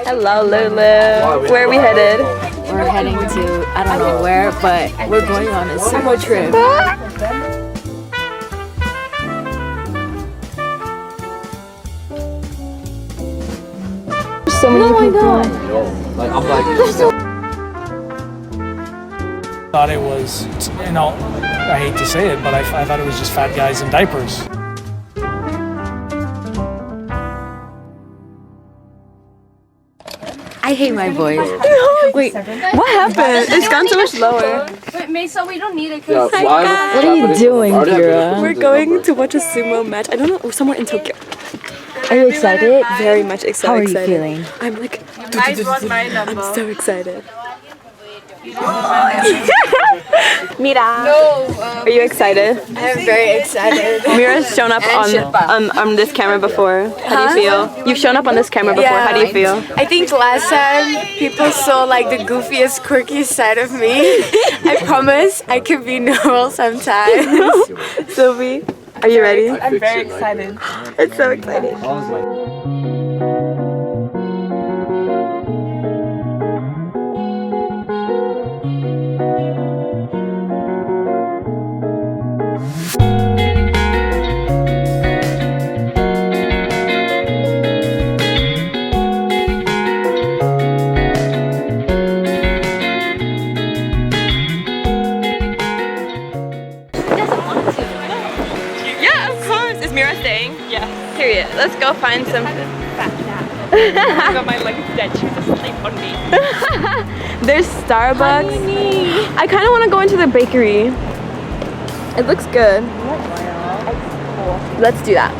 Hello, Lulu. Where are we headed? We're heading to, I don't know where, but we're going on a sumo trip. So many people. Like, I'm like, Thought it was, you know, I hate to say it, but I thought it was just fat guys in diapers. I hate my voice. Wait, what happened? It's gone so much lower. Wait, Mesa, we don't need it. yeah, What are you doing, Vera? We're going to watch a sumo match. I don't know, somewhere in Tokyo. Are you excited? Very much excited. How are you feeling? I'm like, I brought my number. I'm so excited. Mira, are you excited? I'm very excited. Mira's shown up on this camera before. How do you feel? You've shown up on this camera before. How do you feel? I think last time people saw like the goofiest, quirkiest side of me. I promise I can be normal sometimes. Sylvie, are you ready? I'm very excited. It's so exciting. Yeah, of course. Is Mira staying? Yeah. Period. Let's go find some. I got my legs dead. She was asleep on me. There's Starbucks. I kind of want to go into the bakery. It looks good. Let's do that.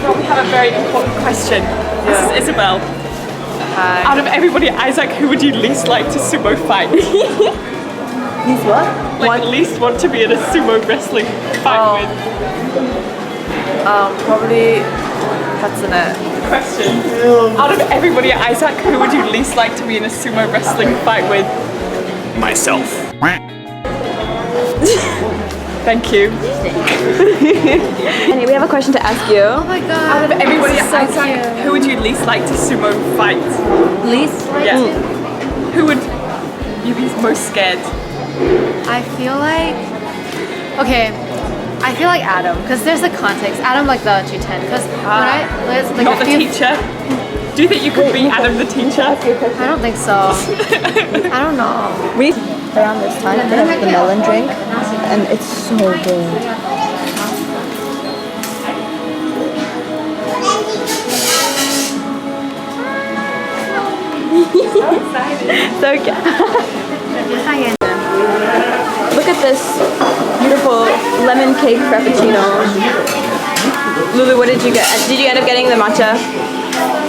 We have a very important question. This is Isabel. Hi. Out of everybody, Isaac, who would you least like to sumo fight? These what? Like least want to be in a sumo wrestling fight with? Probably Katsune. Question. Out of everybody, Isaac, who would you least like to be in a sumo wrestling fight with? Myself. Thank you. Annie, we have a question to ask you. Oh my god. Out of everybody, Isaac, who would you least like to sumo fight? Least? Yeah. Who would you be most scared? I feel like, okay, I feel like Adam, because there's the context. Adam like the G10, because like Not the teacher? Do you think you could be Adam the teacher? I don't think so. I don't know. Around this time, they have the melon drink, and it's so good. So cute. Look at this beautiful lemon cake frappuccino. Lulu, what did you get? Did you end up getting the matcha?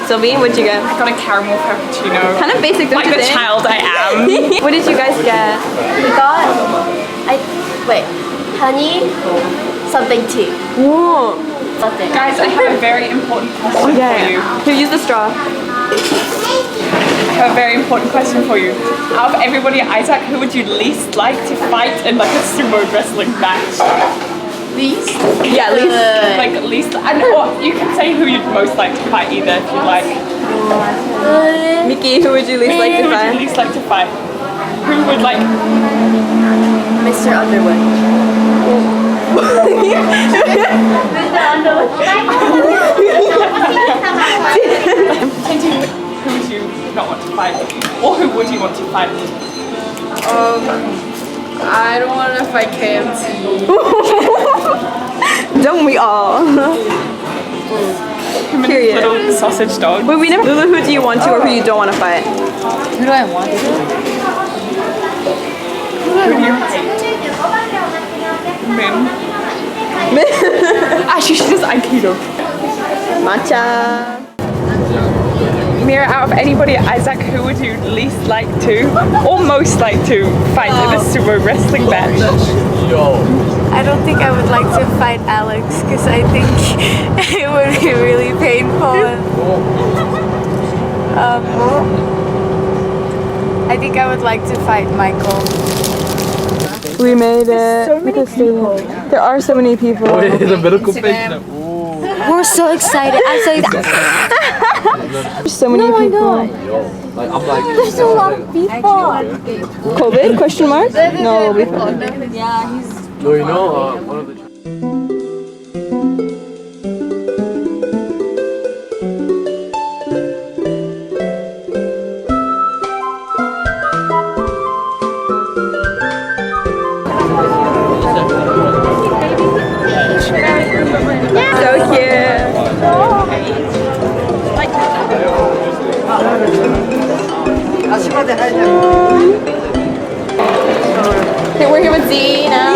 Sylvie, what'd you get? I got a caramel frappuccino. Kind of basic, don't Like you the think? child I am. What did you guys get? We got, honey, something tea. Whoa. Something. Guys, I have a very important question for you. Here, use the straw. I have a very important question for you. Out of everybody, Isaac, who would you least like to fight in like a sumo wrestling match? Least? Yeah, least. Like least, or you can say who you'd most like to fight either if you like. Mickey, who would you least like to Who would you find? least like to fight? Who would like? Mr. Underwood. Tintin, who would you not want to fight? Or who would you want to fight? I don't want to fight KMT. Don't we all? Period. Little sausage dog. Wait, we never. Lulu, who do you want to or who you don't want to fight? Who do I want to? Who do you hate? Mim. Actually, she does Aikido. Matcha. Mira, out of anybody at Isak, who would you least like to, or most like to, fight in a sumo wrestling match? I don't think I would like to fight Alex because I think it would be really painful. I think I would like to fight Michael. We made it. So many people. There are so many people. The medical patient. We're so excited. I'm so excited. There's so many people. There's a lot of people. COVID? Question mark? No, we'll be fine. No, you know, one of the. So cute. Okay, we're here with Z now.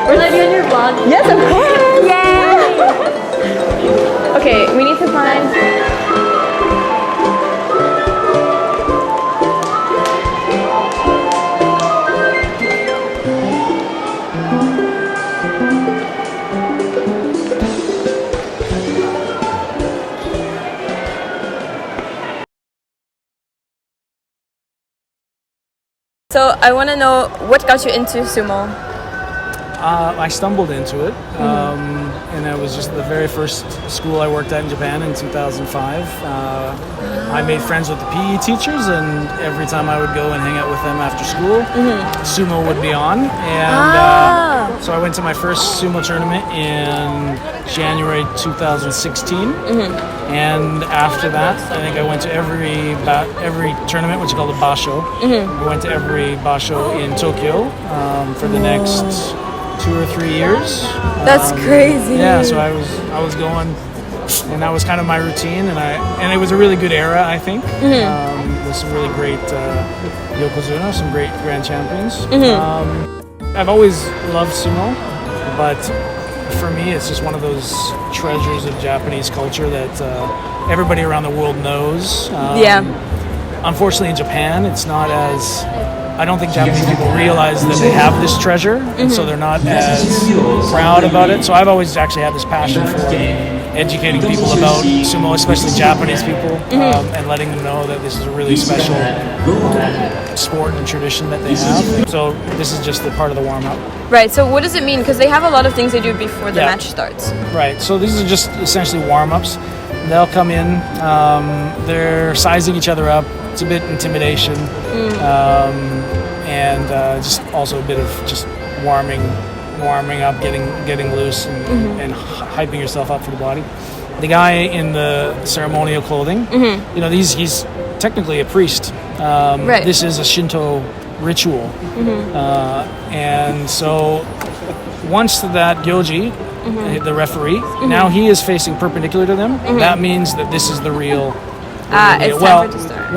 We're like on your vlog. Yes, of course. Okay, we need to find. So I want to know what got you into sumo. I stumbled into it, and it was just the very first school I worked at in Japan in 2005. I made friends with the PE teachers, and every time I would go and hang out with them after school, sumo would be on. And so I went to my first sumo tournament in January 2016. And after that, I think I went to every tournament, which is called a basho. I went to every basho in Tokyo for the next 2 or 3 years. That's crazy. Yeah, so I was going, and that was kind of my routine, and it was a really good era, I think. With some really great yokozuna, some great grand champions. I've always loved sumo, but for me, it's just one of those treasures of Japanese culture that everybody around the world knows. Unfortunately, in Japan, it's not as. I don't think Japanese people realize that they have this treasure, and so they're not as proud about it. So I've always actually had this passion for educating people about sumo, especially Japanese people, and letting them know that this is a really special sport and tradition that they have. So this is just the part of the warm-up. Right, so what does it mean? Because they have a lot of things they do before the match starts. Right, so these are just essentially warm-ups. They'll come in, they're sizing each other up. It's a bit intimidation, and just also a bit of just warming up, getting loose, and hyping yourself up for the body. The guy in the ceremonial clothing, you know, he's technically a priest. This is a Shinto ritual, and so once that gyoji, the referee, now he is facing perpendicular to them. That means that this is the real. It's time for it to start.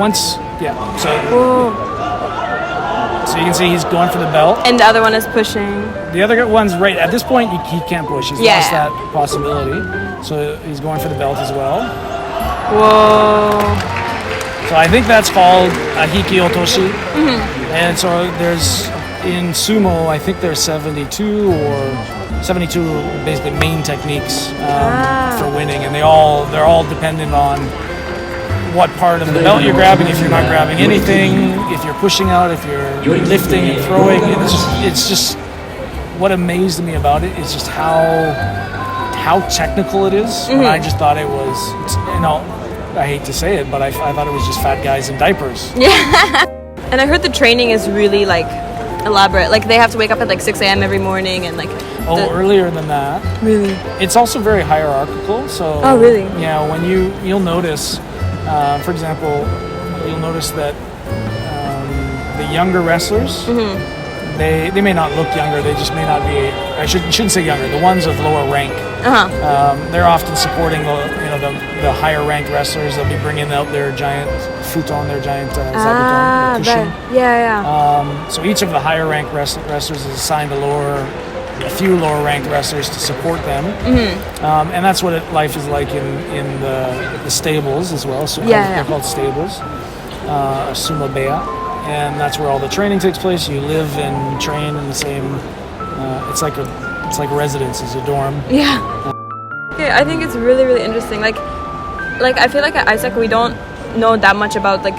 So you can see he's going for the belt, and the other one is pushing. The other one's right at this point. He can't push. He's lost that possibility. So he's going for the belt as well. Whoa! So I think that's called a hiki otoshi. And so there's in sumo, I think there's 72 basically main techniques for winning, and they're all dependent on what part of the belt you're grabbing, if you're not grabbing anything, if you're pushing out, if you're lifting and throwing. It's just what amazed me about it is just how technical it is. And I just thought it was, you know, I hate to say it, but I thought it was just fat guys in diapers. Yeah. And I heard the training is really like elaborate. Like they have to wake up at like 6 a.m. every morning and like. Earlier than that. Really? It's also very hierarchical. So. Oh, really? Yeah. When you'll notice, for example, you'll notice that the younger wrestlers, they may not look younger. They just may not be. I shouldn't say younger. The ones of lower rank. They're often supporting the higher ranked wrestlers. They'll be bringing out their giant futon, their giant zabuton, cushion. Yeah. So each of the higher ranked wrestlers is assigned a lower a few lower ranked wrestlers to support them, and that's what life is like in the stables as well. So they're called stables, Sumo Bea, and that's where all the training takes place. You live and train in the same. It's like residences, a dorm. Yeah. Okay, I think it's really, really interesting. Like I feel like at Isak we don't know that much about like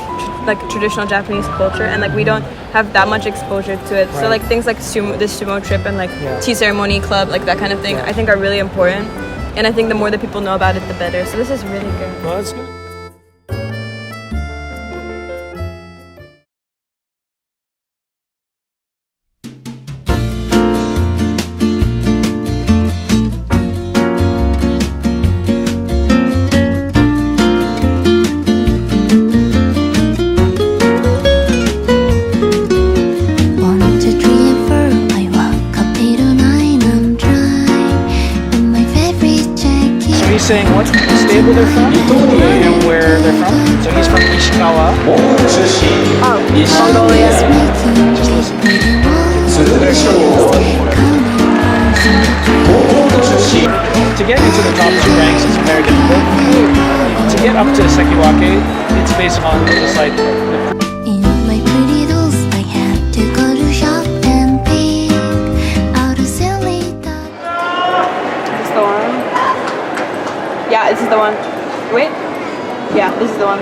traditional Japanese culture, and like we don't have that much exposure to it. So like things like this sumo trip and like tea ceremony club, like that kind of thing, I think are really important. And I think the more that people know about it, the better. So this is really good. Well, that's good. Saying what stable they're from and where they're from. So he's from Ishikawa. Mongolia. Just listen. To get into the top 2 ranks is very difficult. To get up to Sekiwake, it's based on just like In my pretty dolls, I had to go to shop and pick out a silly dog. Is this the one? Yeah, this is the one. Wait. Yeah, this is the one.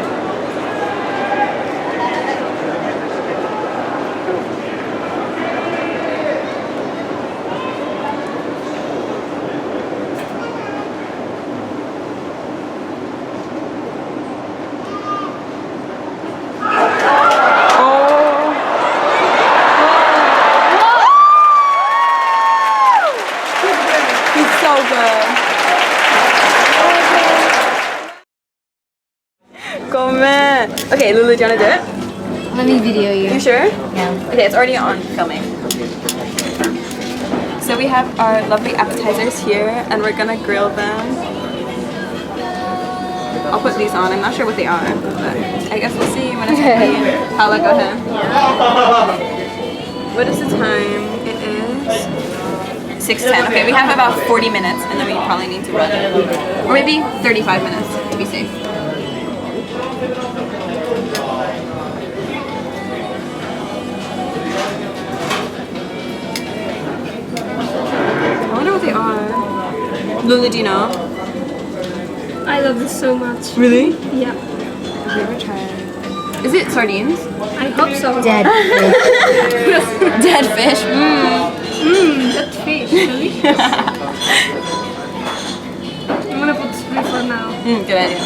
He's so good. Gomen. Okay, Lulu, do you want to do it? Let me video you. You sure? Yeah. Okay, it's already on filming. So we have our lovely appetizers here, and we're gonna grill them. I'll put these on. I'm not sure what they are, but I guess we'll see when it's ready. Paula, go ahead. What is the time? It is 6:10. Okay, we have about 40 minutes, and then we probably need to run. Or maybe 35 minutes to be safe. I wonder what they are. Lulu, do you know? I love this so much. Really? Yeah. Have you ever tried? Is it sardines? I hope so. Dead. Dead fish. That fish. Delicious. I'm gonna put 3 for now. Good idea.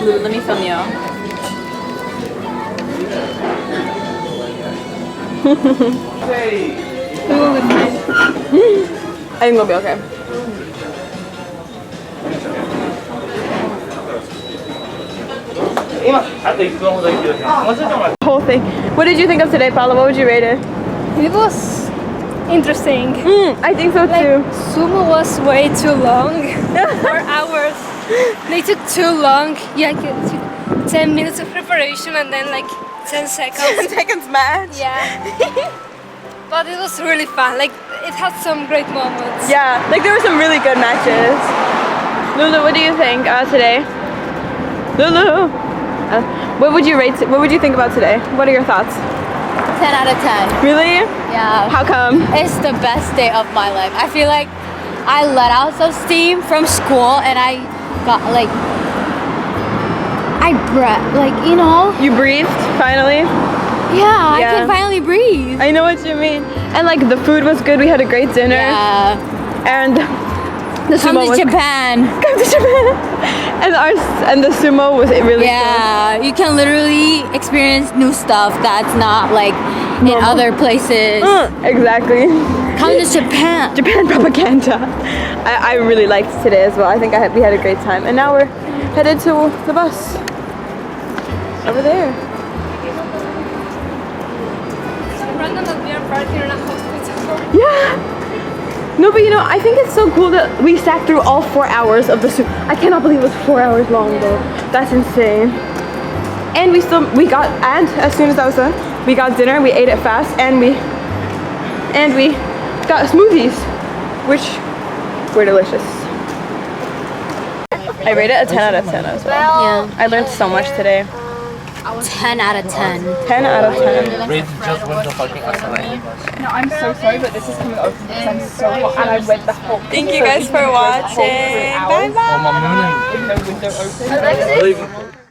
Lulu, let me film you. We will be fine. I think we'll be okay. Whole thing. What did you think of today, Paula? What would you rate it? It was interesting. I think so too. Sumo was way too long. 4 hours. They took too long. Yeah, it took 10 minutes of preparation and then like 10 seconds. 10 seconds match. Yeah. But it was really fun. Like it had some great moments. Yeah, like there were some really good matches. Lulu, what do you think today? Lulu, what would you rate? What would you think about today? What are your thoughts? 10 out of 10. Really? Yeah. How come? It's the best day of my life. I feel like I let out some steam from school and I got like, I breathed, like, you know? You breathed finally? Yeah, I can finally breathe. I know what you mean. And like the food was good. We had a great dinner. Yeah. And the Come sumo to was Japan. Come to Japan. And the sumo was really Yeah, you can literally experience new stuff that's not like in other places. Exactly. Come to Japan. Japan propaganda. I really liked today as well. I think we had a great time. And now we're headed to the bus. Over there. Random that we are parking in a hospital. Yeah. No, but you know, I think it's so cool that we sat through all 4 hours of the sumo. I cannot believe it was 4 hours long though. That's insane. And as soon as that was done, we got dinner, we ate it fast, and we got smoothies, which were delicious. I rate it a 10 out of 10 as well. Yeah. I learned so much today. 10 out of 10. 10 out of 10. Raise just went to fucking Arsenal. No, I'm so sorry, but this is coming over because I'm so hot and I read the whole. Thank you guys for watching. Bye bye. Oh, my moon. No window open.